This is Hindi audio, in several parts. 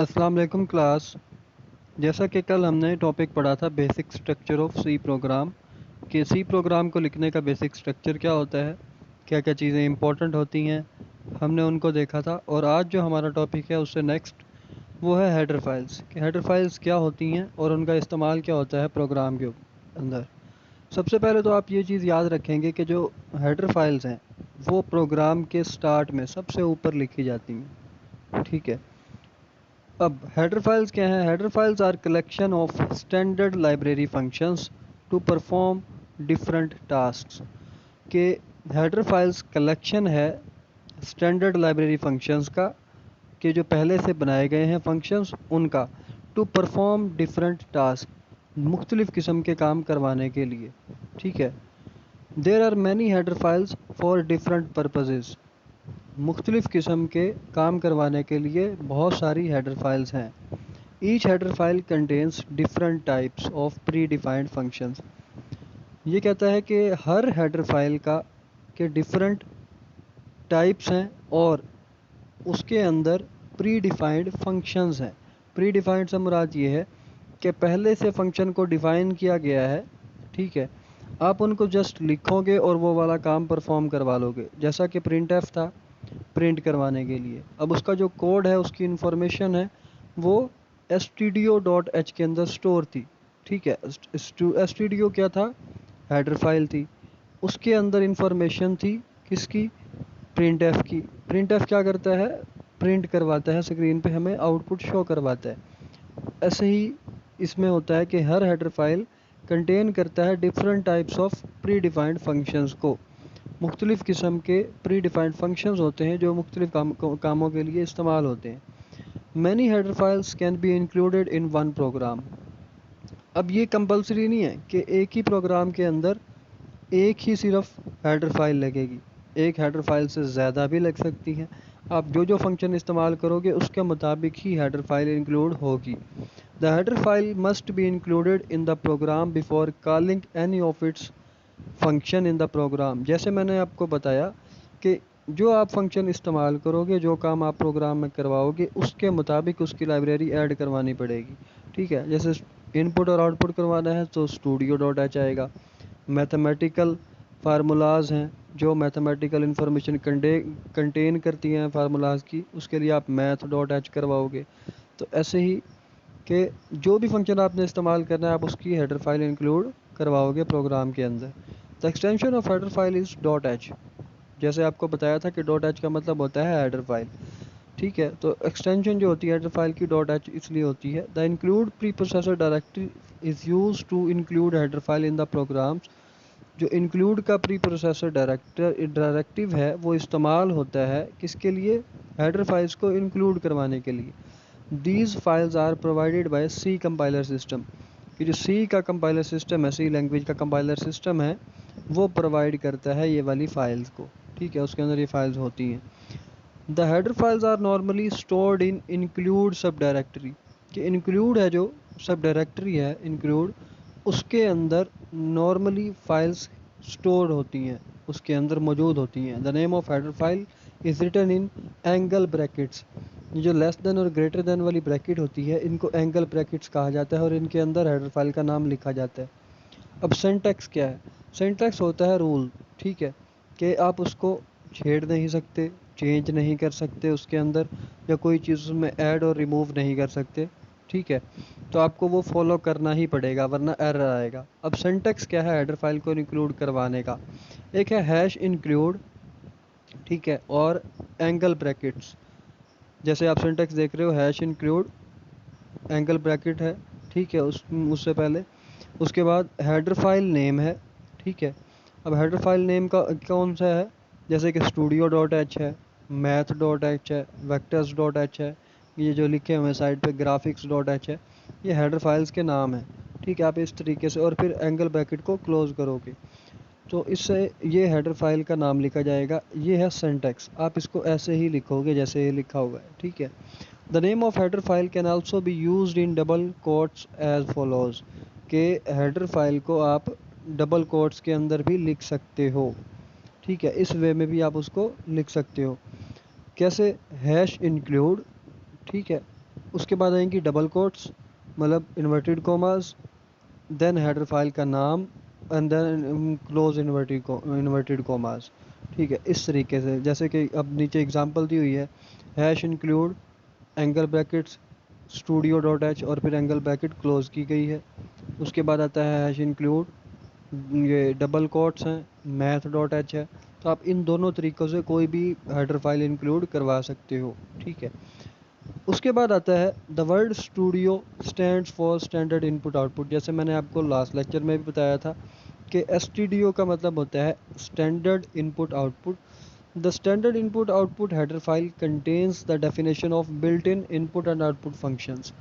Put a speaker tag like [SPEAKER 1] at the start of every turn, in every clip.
[SPEAKER 1] अस्सलाम वालेकुम क्लास। जैसा कि कल हमने टॉपिक पढ़ा था basic structure of C program, कि सी प्रोग्राम को लिखने का बेसिक स्ट्रक्चर क्या होता है, क्या क्या चीज़ें इंपॉर्टेंट होती हैं, हमने उनको देखा था। और आज जो हमारा टॉपिक है उससे नेक्स्ट वो है हेडर फाइल्स, कि हेडर फाइल्स क्या होती हैं और उनका इस्तेमाल क्या होता है प्रोग्राम के अंदर। सबसे पहले तो आप ये चीज़ याद रखेंगे कि जो हेडर फाइल्स हैं वो प्रोग्राम के स्टार्ट में सबसे ऊपर लिखी जाती हैं। ठीक है। अब हेडर फाइल्स क्या हैं? Header files are collection of standard library functions to perform different tasks. के हेडर फाइल्स कलेक्शन है स्टैंडर्ड लाइब्रेरी फंक्शंस का, कि जो पहले से बनाए गए हैं फंक्शंस उनका, टू परफॉर्म डिफरेंट टास्क, मुख्तलिफ़ किस्म के काम करवाने के लिए। ठीक है। There are many header files for different purposes. मुख्तलिफ़ किस्म के काम करवाने के लिए बहुत सारी हेडर फाइल्स हैं। Each header file contains different types of predefined functions. ये कहता है कि हर हेडर फाइल का के डिफरेंट टाइप्स हैं और उसके अंदर प्री डिफाइंड फंक्शंस हैं। प्री डिफाइंड से मुराद ये है कि पहले से फंक्शन को डिफ़ाइन किया गया है। ठीक है। आप उनको जस्ट लिखोगे और वो वाला काम परफॉर्म करवा लोगे, जैसा कि प्रिंट एफ था प्रिंट करवाने के लिए। अब उसका जो कोड है, उसकी इंफॉर्मेशन है, वो stdio.h के अंदर स्टोर थी। ठीक है। stdio क्या था? हेडर फाइल थी। उसके अंदर इंफॉर्मेशन थी किसकी? प्रिंट एफ की। प्रिंट एफ क्या करता है? प्रिंट करवाता है, स्क्रीन पे हमें आउटपुट शो करवाता है। ऐसे ही इसमें होता है कि हर हेडर फाइल कंटेन करता है different types of predefined functions को। मुख्तलिफ़ किस्म के प्री डिफाइंड फंक्शंस होते हैं जो मुख्तलिफ़ कामों के लिए इस्तेमाल होते हैं। Many header files can be included in one program. अब ये कंपलसरी नहीं है कि एक ही प्रोग्राम के अंदर एक ही सिर्फ हेडर फाइल लगेगी। एक हेडर फाइल से ज़्यादा भी लग सकती हैं। आप जो जो फंक्शन इस्तेमाल करोगे उसके मुताबिक ही हेडर फाइल इंक्लूड होगी। The header file must be included in the program before calling any of its function in the program. जैसे मैंने आपको बताया कि जो आप फंक्शन इस्तेमाल करोगे, जो काम आप प्रोग्राम में करवाओगे, उसके मुताबिक उसकी लाइब्रेरी ऐड करवानी पड़ेगी। ठीक है। जैसे इनपुट और आउटपुट करवाना है तो studio.h आएगा। मैथमेटिकल फार्मूलाज हैं जो मैथमेटिकल इंफॉर्मेशन कंटेन करती हैं फार्मूलाज की, उसके लिए आप math.h करवाओगे। तो ऐसे ही कि जो भी फंक्शन आपने इस्तेमाल करना है आप उसकी हेडर फाइल इंक्लूड करवाओगे प्रोग्राम के अंदर। The extension of header file is dot H. जैसे आपको बताया था कि डॉट एच का मतलब होता है हेडर फाइल। ठीक है। तो एक्सटेंशन जो होती है हेडर फाइल की डॉट एच इसलिए होती है। The include preprocessor directory is use to include header file in the programs. जो इंक्लूड का प्री प्रोसेसर डायरेक्टिव है वो इस्तेमाल होता है किसके लिए? हेडर फाइल्स को इंक्लूड करवाने के लिए। These files are provided by C compiler system. कि जो सी का कंपाइलर सिस्टम है, सी लैंग्वेज का कंपाइलर सिस्टम है, वो प्रोवाइड करता है ये वाली फाइल्स को। ठीक है। उसके अंदर ये फाइल्स होती हैं। The header files are normally stored in include subdirectory. कि इंक्लूड है जो सब डायरेक्टरी है इंक्लूड, उसके अंदर नॉर्मली फाइल्स स्टोर होती हैं, उसके अंदर मौजूद होती हैं। The name of header file is written in angle brackets. ये जो लेस देन और ग्रेटर देन वाली ब्रैकेट होती है इनको एंगल ब्रैकेट्स कहा जाता है और इनके अंदर हेडर फाइल का नाम लिखा जाता है। अब सिंटैक्स क्या है? सिंटैक्स होता है रूल। ठीक है। कि आप उसको छेड़ नहीं सकते, चेंज नहीं कर सकते उसके अंदर, या कोई चीज़ उसमें ऐड और रिमूव नहीं कर सकते। ठीक है। तो आपको वो फॉलो करना ही पड़ेगा वरना एरर आएगा। अब सिंटैक्स क्या है हेडर फाइल को इंक्लूड करवाने का? एक है हैश इंक्लूड, ठीक है, और एंगल ब्रैकेट्स। जैसे आप सिंटैक्स देख रहे हो, हैश इंक्लूड एंगल ब्रैकेट है। ठीक है। उससे पहले उसके बाद हेडर फाइल नेम है। ठीक है। अब हेडर फाइल नेम का कौन सा है? जैसे कि studio.h है, math.h है, vectors.h है, ये जो लिखे हुए हैं साइड पे graphics.h है, ये हेडर फाइल्स के नाम है। ठीक है। आप इस तरीके से और फिर एंगल ब्रैकेट को क्लोज करोगे तो इससे ये हेडर फाइल का नाम लिखा जाएगा। ये है सिंटैक्स। आप इसको ऐसे ही लिखोगे जैसे ये लिखा हुआ है। ठीक है। The name of header file can also be used in double quotes as follows. के हेडर फाइल को आप डबल कोट्स के अंदर भी लिख सकते हो। ठीक है। इस वे में भी आप उसको लिख सकते हो। कैसे? हैश इंक्लूड, ठीक है, उसके बाद आएंगी डबल कोट्स मतलब inverted commas, then header file का नाम and then close inverted commas. ठीक है, इस तरीके से जैसे कि अब नीचे एग्जांपल दी हुई है, hash include angle brackets studio dot H और फिर एंगल ब्रैकेट क्लोज की गई है। उसके बाद आता है हैश इंक्लूड, ये डबल कोट्स हैं, मैथ डॉट एच है। तो आप इन दोनों तरीक़ों से कोई भी हेडर फाइल इंक्लूड करवा सकते हो। ठीक है, उसके बाद आता है the word studio stands for standard input output. जैसे मैंने आपको लास्ट लेक्चर में भी बताया था कि एसटीडीओ का मतलब होता है standard input output. The standard input output header file contains the definition of built in input and output functions.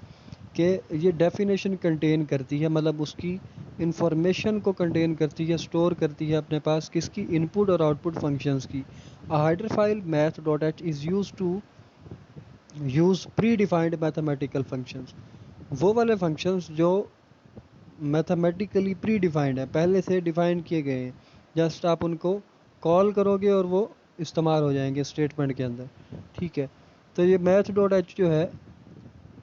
[SPEAKER 1] कि ये डेफिनेशन कंटेन करती है, मतलब उसकी इंफॉर्मेशन को कंटेन करती है, स्टोर करती है अपने पास, किसकी, इनपुट और आउटपुट फंक्शंस की। A header file math dot h is use to use predefined mathematical functions. वो वाले फंक्शंस जो मैथमेटिकली प्री डिफाइंड है, पहले से डिफाइन किए गए हैं, जस्ट आप उनको कॉल करोगे और वो इस्तेमाल हो जाएंगे स्टेटमेंट के अंदर। ठीक है, तो ये मैथ डॉट एच जो है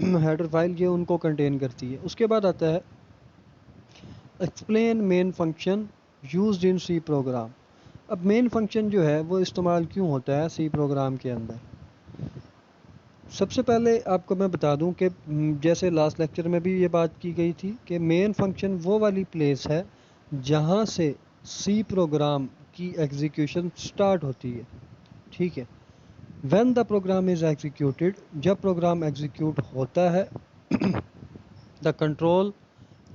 [SPEAKER 1] हेडर फाइल, ये उनको कंटेन करती है। उसके बाद आता है explain main function used in C program. अब मेन फंक्शन जो है वो इस्तेमाल क्यों होता है सी प्रोग्राम के अंदर। सबसे पहले आपको मैं बता दूं कि जैसे लास्ट लेक्चर में भी ये बात की गई थी कि मेन फंक्शन वो वाली प्लेस है जहां से सी प्रोग्राम की एग्जीक्यूशन स्टार्ट होती है। ठीक है, when the program is executed, जब प्रोग्राम एग्जीक्यूट होता है, the control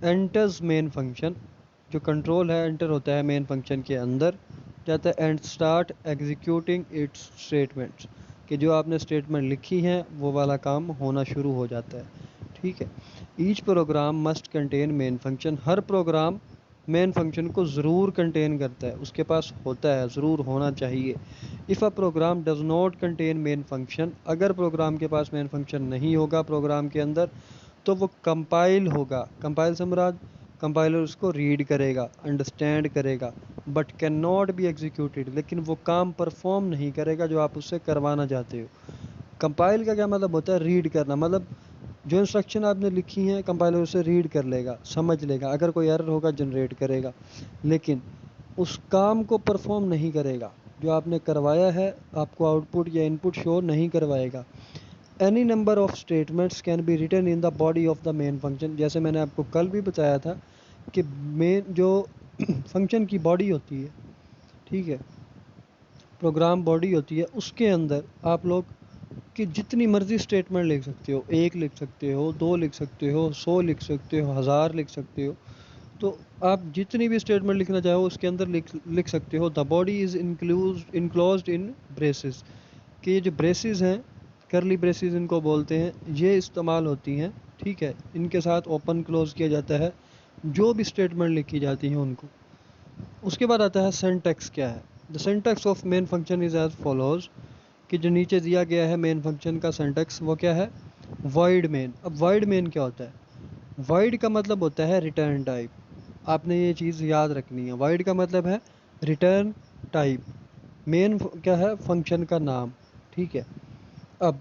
[SPEAKER 1] enters main function, जो कंट्रोल है एंटर होता है मेन फंक्शन के अंदर, जाता है and start executing its statements, कि जो आपने स्टेटमेंट लिखी हैं वो वाला काम होना शुरू हो जाता है। ठीक है, each program must contain main function, हर प्रोग्राम मेन फंक्शन को ज़रूर कंटेन करता है, उसके पास होता है, ज़रूर होना चाहिए। If a program does not contain main function, अगर प्रोग्राम के पास मेन फंक्शन नहीं होगा प्रोग्राम के अंदर, तो वो कंपाइल होगा। कंपाइल से मुराद, कंपाइलर उसको रीड करेगा, अंडरस्टैंड करेगा, but can not be executed, लेकिन वो काम परफॉर्म नहीं करेगा जो आप उससे करवाना चाहते हो। कंपाइल का क्या मतलब होता है, रीड करना, मतलब जो इंस्ट्रक्शन आपने लिखी हैं कंपाइलर उसे रीड कर लेगा, समझ लेगा, अगर कोई एरर होगा जनरेट करेगा, लेकिन उस काम को परफॉर्म नहीं करेगा जो आपने करवाया है, आपको आउटपुट या इनपुट शो नहीं करवाएगा। Any number of statements can be written in the body of the main function. जैसे मैंने आपको कल भी बताया था कि मेन जो फंक्शन की बॉडी होती है, ठीक है, प्रोग्राम बॉडी होती है, उसके अंदर आप लोग कि जितनी मर्जी स्टेटमेंट लिख सकते हो, एक लिख सकते हो, दो लिख सकते हो, 100 लिख सकते हो, 1000 लिख सकते हो। तो आप जितनी भी स्टेटमेंट लिखना चाहो उसके अंदर लिख सकते हो। The body is enclosed in braces, कि ये जो ब्रेसेस हैं, करली ब्रेसेस इनको बोलते हैं, ये इस्तेमाल होती हैं। ठीक है, इनके साथ ओपन क्लोज किया जाता है जो भी स्टेटमेंट लिखी जाती हैं उनको। उसके बाद आता है सिंटैक्स क्या है। The syntax of main function is as follows, कि जो नीचे दिया गया है मेन फंक्शन का सिंटैक्स वो क्या है, वॉइड मेन। अब वॉइड मेन क्या होता है, वॉइड का मतलब होता है रिटर्न टाइप। आपने ये चीज़ याद रखनी है, वॉइड का मतलब है रिटर्न टाइप। मेन क्या है, फंक्शन का नाम। ठीक है, अब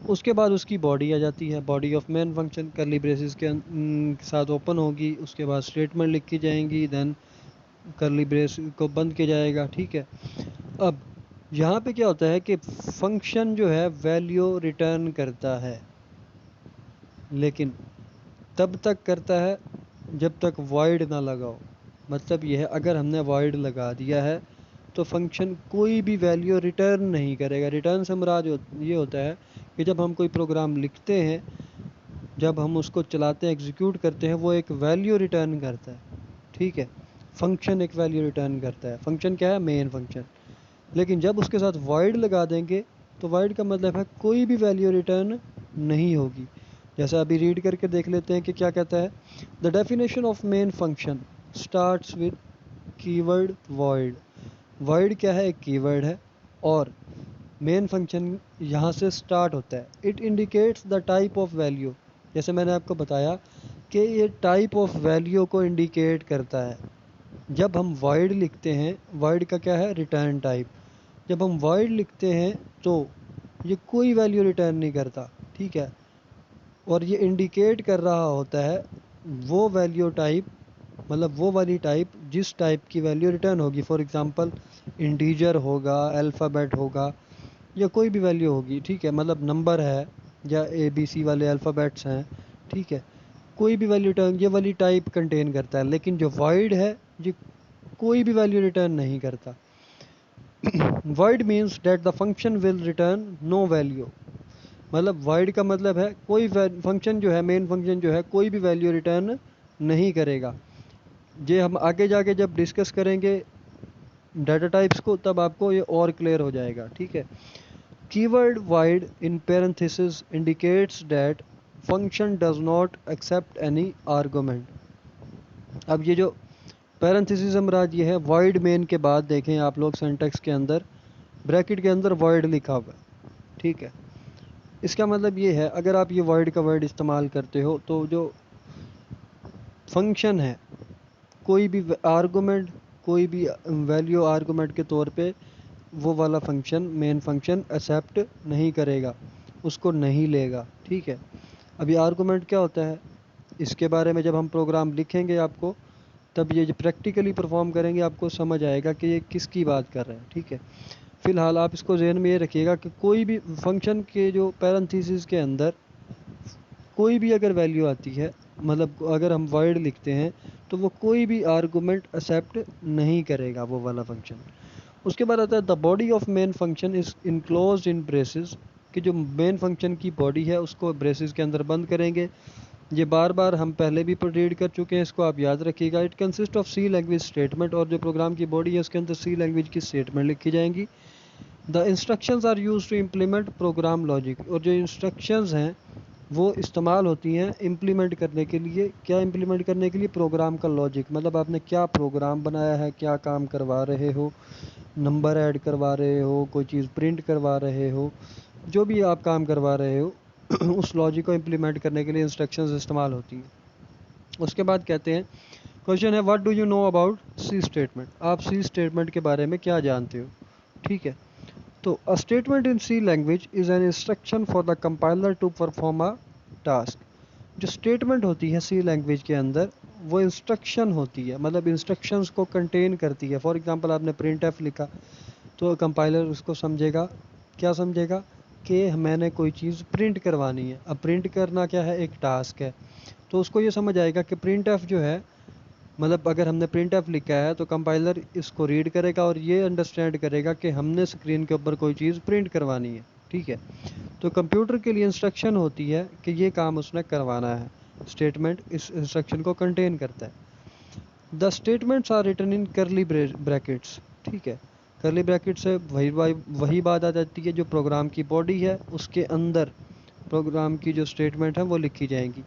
[SPEAKER 1] उसके बाद उसकी बॉडी आ जाती है, बॉडी ऑफ मेन फंक्शन करली ब्रेसेस के साथ ओपन होगी, उसके बाद स्टेटमेंट लिखी जाएंगी, देन करली ब्रेस को बंद किया जाएगा। ठीक है, अब यहाँ पे क्या होता है कि फंक्शन जो है वैल्यू रिटर्न करता है, लेकिन तब तक करता है जब तक वॉइड ना लगाओ। मतलब यह है, अगर हमने वॉइड लगा दिया है तो फंक्शन कोई भी वैल्यू रिटर्न नहीं करेगा। रिटर्न से मुराद ये होता है कि जब हम कोई प्रोग्राम लिखते हैं, जब हम उसको चलाते हैं, एग्जीक्यूट करते हैं, वो एक वैल्यू रिटर्न करता है। ठीक है, फंक्शन एक वैल्यू रिटर्न करता है। फंक्शन क्या है, मेन फंक्शन। लेकिन जब उसके साथ वॉइड लगा देंगे तो वॉइड का मतलब है कोई भी वैल्यू रिटर्न नहीं होगी। जैसा अभी रीड करके देख लेते हैं कि क्या कहता है। The definition of main function starts with keyword void. Void क्या है, एक कीवर्ड है, और मेन फंक्शन यहाँ से स्टार्ट होता है। It indicates the type of value, जैसे मैंने आपको बताया कि ये टाइप ऑफ वैल्यू को इंडिकेट करता है। जब हम वॉइड लिखते हैं, वॉइड का क्या है, रिटर्न टाइप। जब हम वॉइड लिखते हैं तो ये कोई वैल्यू रिटर्न नहीं करता, ठीक है। और ये इंडिकेट कर रहा होता है वो वैल्यू टाइप, मतलब वो वाली टाइप जिस टाइप की वैल्यू रिटर्न होगी। फॉर एग्जांपल इंटीजर होगा, अल्फ़ाबेट होगा, या कोई भी वैल्यू होगी, ठीक है। मतलब नंबर है या ABC वाले अल्फ़ाबेट्स हैं, ठीक है। कोई भी वैल्यू रिटर्न ये वाली टाइप कंटेन करता है। लेकिन जो वॉइड है ये कोई भी वैल्यू रिटर्न नहीं करता। void means that the function will return no value। मतलब void का मतलब है कोई फंक्शन जो है, मेन फंक्शन जो है, कोई भी वैल्यू रिटर्न नहीं करेगा। ये हम आगे जाके जब डिस्कस करेंगे डाटा टाइप्स को, तब आपको ये और क्लियर हो जाएगा, ठीक है। Keyword void in parenthesis indicates that function does not accept any argument। अब ये जो पैरेंथेसिस मराद ये है void मेन के बाद, देखें आप लोग सिंटैक्स के अंदर ब्रैकेट के अंदर void लिखा हुआ है, ठीक है। इसका मतलब ये है अगर आप ये void का वर्ड इस्तेमाल करते हो तो जो फंक्शन है, कोई भी आर्गूमेंट, कोई भी वैल्यू आर्गूमेंट के तौर पे वो वाला फंक्शन, मेन फंक्शन एक्सेप्ट नहीं करेगा, उसको नहीं लेगा, ठीक है। अभी आर्गूमेंट क्या होता है इसके बारे में जब हम प्रोग्राम लिखेंगे आपको, तब ये प्रैक्टिकली परफॉर्म करेंगे आपको समझ आएगा कि ये किसकी बात कर रहे हैं, ठीक है। फिलहाल आप इसको जहन में ये रखिएगा कि कोई भी फंक्शन के जो पैरेंथेसिस के अंदर कोई भी अगर वैल्यू आती है, मतलब अगर हम void लिखते हैं तो वो कोई भी आर्गूमेंट एक्सेप्ट नहीं करेगा वो वाला फंक्शन। उसके बाद आता है the body of main function is enclosed in braces, कि जो मेन फंक्शन की बॉडी है उसको ब्रेसेस के अंदर बंद करेंगे। ये बार बार हम पहले भी रीड कर चुके हैं, इसको आप याद रखिएगा। It consist of C language statement, और जो प्रोग्राम की बॉडी है उसके अंदर सी लैंग्वेज की स्टेटमेंट लिखी जाएंगी। The instructions are used to implement program logic, और जो इंस्ट्रक्शंस हैं वो इस्तेमाल होती हैं इम्प्लीमेंट करने के लिए। क्या इम्प्लीमेंट करने के लिए? प्रोग्राम का लॉजिक, मतलब आपने क्या प्रोग्राम बनाया है, क्या काम करवा रहे हो, नंबर ऐड करवा रहे हो, कोई चीज़ प्रिंट करवा रहे हो, जो भी आप काम करवा रहे हो उस लॉजिक को इम्प्लीमेंट करने के लिए इंस्ट्रक्शंस इस्तेमाल होती हैं। उसके बाद कहते हैं, क्वेश्चन है what do you know about C statement, आप सी स्टेटमेंट के बारे में क्या जानते हो, ठीक है। तो a statement in C language is an instruction for the compiler to perform a task. जो स्टेटमेंट होती है सी लैंग्वेज के अंदर वो इंस्ट्रक्शन होती है, मतलब इंस्ट्रक्शंस को कंटेन करती है। फॉर एग्जांपल आपने प्रिंट एफ लिखा तो कंपाइलर उसको समझेगा, क्या समझेगा कि मैंने कोई चीज़ प्रिंट करवानी है। अब प्रिंट करना क्या है, एक टास्क है, तो उसको ये समझ आएगा कि प्रिंट एफ जो है, मतलब अगर हमने प्रिंट एफ लिखा है तो कंपाइलर इसको रीड करेगा और ये अंडरस्टैंड करेगा कि हमने स्क्रीन के ऊपर कोई चीज़ प्रिंट करवानी है, ठीक है। तो कंप्यूटर के लिए इंस्ट्रक्शन होती है कि ये काम उसने करवाना है, स्टेटमेंट इस इंस्ट्रक्शन को कंटेन करता है। The statements are written in curly brackets, ठीक है। करली ब्रैकेट से वही बात आ जाती है, जो प्रोग्राम की बॉडी है उसके अंदर प्रोग्राम की जो स्टेटमेंट है वो लिखी जाएंगी।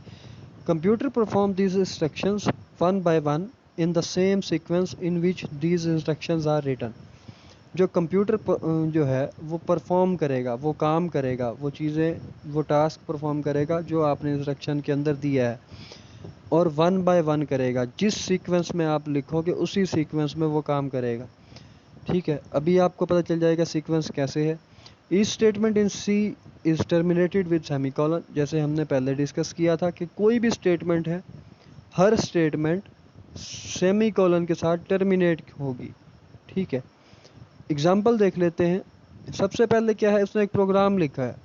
[SPEAKER 1] Computer perform these instructions one by one in the same sequence in which these instructions are written. जो कंप्यूटर जो है वो परफॉर्म करेगा, वो काम करेगा, वो चीज़ें, वो टास्क परफॉर्म करेगा जो आपने इंस्ट्रक्शन के अंदर दिया है, और वन बाय वन करेगा। जिस सीक्वेंस में आप लिखोगे उसी सीक्वेंस में वो काम करेगा, ठीक है। अभी आपको पता चल जाएगा सीक्वेंस कैसे है। Each statement in C is terminated with semicolon, जैसे हमने पहले डिस्कस किया था कि कोई भी स्टेटमेंट है, हर स्टेटमेंट सेमीकोलन के साथ टर्मिनेट होगी, ठीक है। एग्जाम्पल देख लेते हैं। सबसे पहले क्या है, उसने एक प्रोग्राम लिखा है,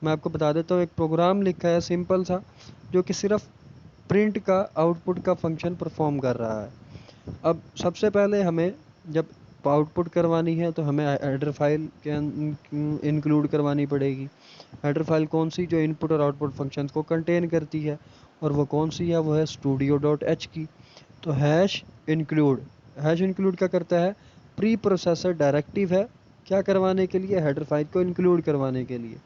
[SPEAKER 1] मैं आपको बता देता हूँ। एक प्रोग्राम लिखा है सिंपल सा, जो कि सिर्फ प्रिंट का, आउटपुट का फंक्शन परफॉर्म कर रहा है। अब सबसे पहले हमें जब आउटपुट करवानी है तो हमें हेडर फाइल के इंक्लूड करवानी पड़ेगी। हेडर फाइल कौन सी? जो इनपुट और आउटपुट फंक्शंस को कंटेन करती है, और वो कौन सी है? वो है studio.h की। तो हैश इंक्लूड क्या करता है? प्री प्रोसेसर डायरेक्टिव है, क्या करवाने के लिए? हेडर फाइल को इंक्लूड करवाने के लिए।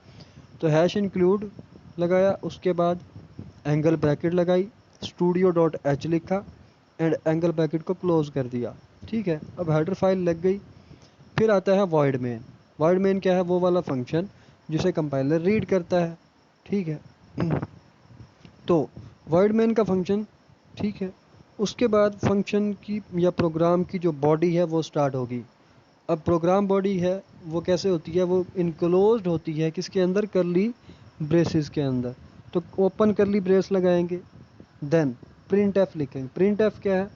[SPEAKER 1] तो हैश इंक्लूड लगाया, उसके बाद एंगल ब्रैकेट लगाई, studio.h लिखा एंड एंगल ब्रैकेट को क्लोज कर दिया, ठीक है। अब हेडर फाइल लग गई। फिर आता है void main। void main क्या है? वो वाला फंक्शन जिसे कंपाइलर रीड करता है, ठीक है। तो void main का फंक्शन, ठीक है। उसके बाद फंक्शन की या प्रोग्राम की जो बॉडी है वो स्टार्ट होगी। अब प्रोग्राम बॉडी है वो कैसे होती है, वो इनक्लोज्ड होती है किसके अंदर, करली ब्रेसेस के अंदर। तो ओपन करली ब्रेस लगाएंगे, देन प्रिंट एफ लिखेंगे। प्रिंट एफ क्या है,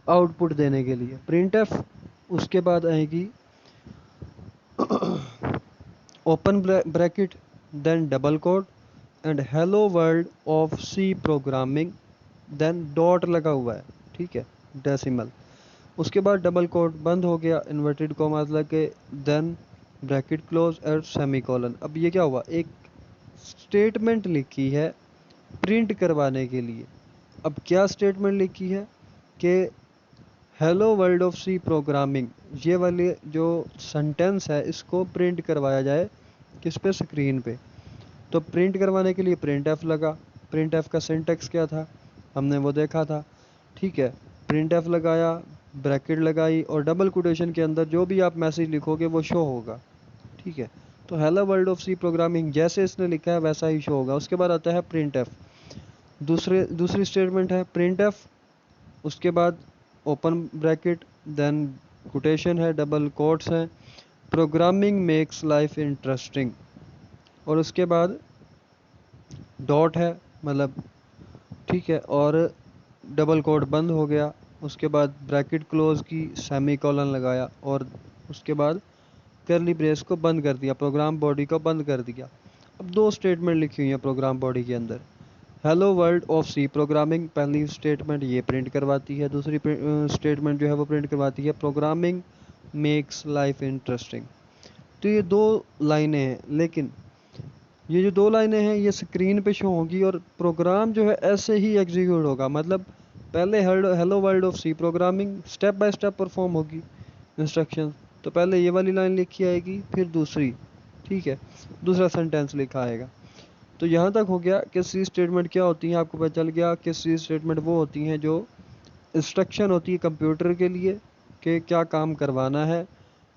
[SPEAKER 1] आउटपुट देने के लिए प्रिंट एफ। उसके बाद आएगी open bracket, then double quote and hello world of C programming, then dot लगा हुआ है, ठीक है, डेसिमल। उसके बाद डबल कोट बंद हो गया, इन्वर्टेड कॉमा लगे, देन ब्रैकेट क्लोज और सेमीकोलन। अब ये क्या हुआ, एक स्टेटमेंट लिखी है प्रिंट करवाने के लिए। अब क्या स्टेटमेंट लिखी है कि hello world of C programming, ये वाली जो सेंटेंस है इसको प्रिंट करवाया जाए किस पे, स्क्रीन पे। तो प्रिंट करवाने के लिए प्रिंट एफ लगा। प्रिंट एफ का सिंटेक्स क्या था, हमने वो देखा था, ठीक है। प्रिंट एफ लगाया, ब्रैकेट लगाई और डबल कोटेशन के अंदर जो भी आप मैसेज लिखोगे वो शो होगा, ठीक है। तो hello world of C programming जैसे इसने लिखा है वैसा ही शो होगा। उसके बाद आता है प्रिंट एफ, दूसरी स्टेटमेंट है प्रिंट एफ। उसके बाद ओपन ब्रैकेट, देन कोटेशन है, डबल कोट्स हैं, प्रोग्रामिंग मेक्स लाइफ इंटरेस्टिंग। और उसके बाद डॉट है, मतलब ठीक है, और डबल कोट बंद हो गया। उसके बाद ब्रैकेट क्लोज की, सेमी कॉलन लगाया और उसके बाद करली ब्रेस को बंद कर दिया, प्रोग्राम बॉडी को बंद कर दिया। अब दो स्टेटमेंट लिखी हुई है प्रोग्राम बॉडी के अंदर। Hello world of C programming, पहली स्टेटमेंट ये प्रिंट करवाती है, दूसरी स्टेटमेंट जो है वो प्रिंट करवाती है प्रोग्रामिंग मेक्स लाइफ इंटरेस्टिंग। तो ये दो लाइनें हैं, लेकिन ये जो दो लाइनें हैं ये स्क्रीन पे शो होंगी और प्रोग्राम जो है ऐसे ही एग्जीक्यूट होगा। मतलब पहले hello world of C programming step by step perform होगी इंस्ट्रक्शन। तो पहले ये वाली लाइन लिखी आएगी, फिर दूसरी, ठीक है, दूसरा सेंटेंस लिखा आएगा। तो यहाँ तक हो गया कि सी स्टेटमेंट क्या होती है, आपको पता चल गया कि सी स्टेटमेंट वो होती हैं जो इंस्ट्रक्शन होती है कंप्यूटर के लिए कि क्या काम करवाना है,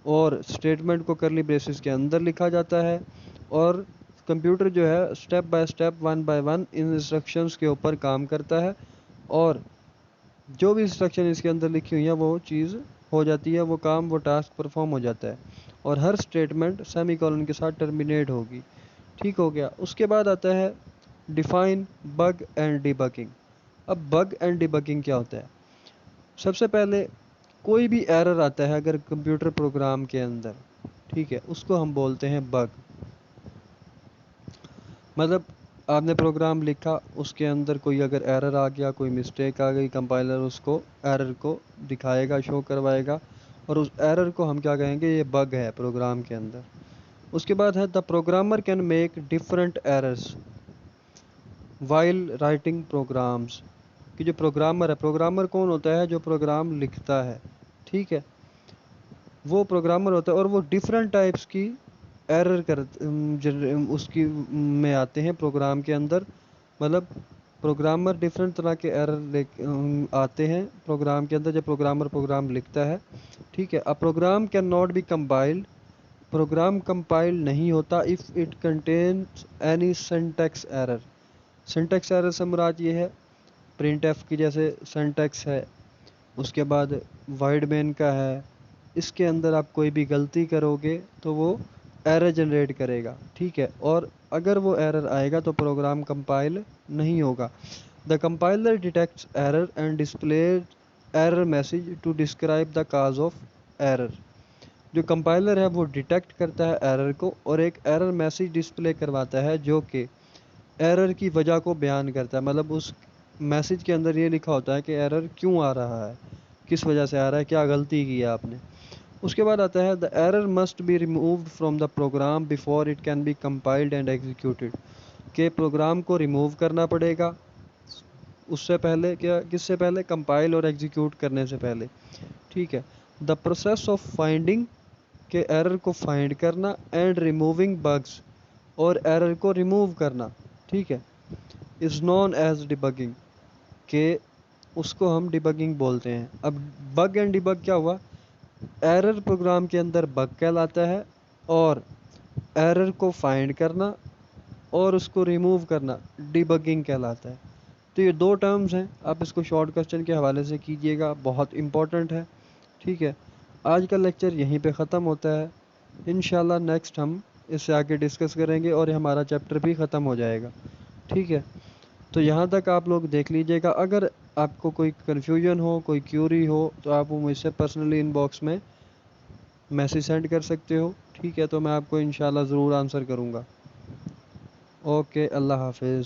[SPEAKER 1] और स्टेटमेंट को करली ब्रेसेस के अंदर लिखा जाता है और कंप्यूटर जो है step by step, one by one in instructions के ऊपर काम करता है और जो भी इंस्ट्रक्शन इसके अंदर लिखी हुई है वो चीज़ हो जाती है, वो काम, वो टास्क परफॉर्म हो जाता है और हर स्टेटमेंट सेमीकोलन के साथ टर्मिनेट होगी। ठीक हो गया। उसके बाद आता है डिफाइन बग एंड डिबगिंग। अब बग एंड डिबगिंग क्या होता है, सबसे पहले कोई भी एरर आता है अगर कंप्यूटर प्रोग्राम के अंदर, ठीक है, उसको हम बोलते हैं बग। मतलब आपने प्रोग्राम लिखा, उसके अंदर कोई अगर एरर आ गया, कोई मिस्टेक आ गई, कंपाइलर उसको एरर को दिखाएगा, शो करवाएगा और उस एरर को हम क्या कहेंगे, ये बग है प्रोग्राम के अंदर। उसके बाद है the programmer can make different errors while writing programs. कि जो प्रोग्रामर है, प्रोग्रामर कौन होता है, जो प्रोग्राम लिखता है, ठीक है, वो प्रोग्रामर होता है और वो डिफरेंट टाइप्स की एरर उसकी में आते हैं प्रोग्राम के अंदर। मतलब प्रोग्रामर डिफरेंट तरह के एरर आते हैं प्रोग्राम के अंदर जब प्रोग्रामर प्रोग्राम लिखता है, ठीक है। A program can not be compiled, program compile नहीं होता if it contains any syntax error. Syntax error से मुराद ये है प्रिंट एफ की जैसे सिंटैक्स है, उसके बाद वाइड मेन का है, इसके अंदर आप कोई भी गलती करोगे तो वो एरर जनरेट करेगा, ठीक है। और अगर वो एरर आएगा तो प्रोग्राम कंपाइल नहीं होगा। The compiler detects error and display error message to describe the cause of error. जो कंपाइलर है वो डिटेक्ट करता है एरर को और एक एरर मैसेज डिस्प्ले करवाता है जो कि एरर की वजह को बयान करता है। मतलब उस मैसेज के अंदर ये लिखा होता है कि एरर क्यों आ रहा है, किस वजह से आ रहा है, क्या गलती की है आपने। उसके बाद आता है the error must be removed from the program before it can be compiled and executed. के प्रोग्राम को रिमूव करना पड़ेगा उससे पहले, क्या, किससे पहले, कंपाइल और एग्जीक्यूट करने से पहले, ठीक है। द प्रोसेस ऑफ फाइंडिंग, के एरर को फाइंड करना, एंड रिमूविंग बग्स, और एरर को रिमूव करना, ठीक है, इज़ नॉन एज डिबगिंग, के उसको हम डिबगिंग बोलते हैं। अब बग एंड डिबग क्या हुआ, एरर प्रोग्राम के अंदर बग कहलाता है और एरर को फाइंड करना और उसको रिमूव करना डिबगिंग कहलाता है। तो ये दो टर्म्स हैं, आप इसको शॉर्ट क्वेश्चन के हवाले से कीजिएगा, बहुत इंपॉर्टेंट है, ठीक है। आज का लेक्चर यहीं पे ख़त्म होता है। इंशाल्लाह नेक्स्ट हम इससे आगे डिस्कस करेंगे और ये हमारा चैप्टर भी ख़त्म हो जाएगा। ठीक है, तो यहाँ तक आप लोग देख लीजिएगा। अगर आपको कोई कन्फ्यूजन हो, कोई क्यूरी हो, तो आप वो मुझसे पर्सनली इनबॉक्स में मैसेज सेंड कर सकते हो। ठीक है, तो मैं आपको इंशाल्लाह ज़रूर आंसर करूँगा। ओके, अल्लाह हाफिज़।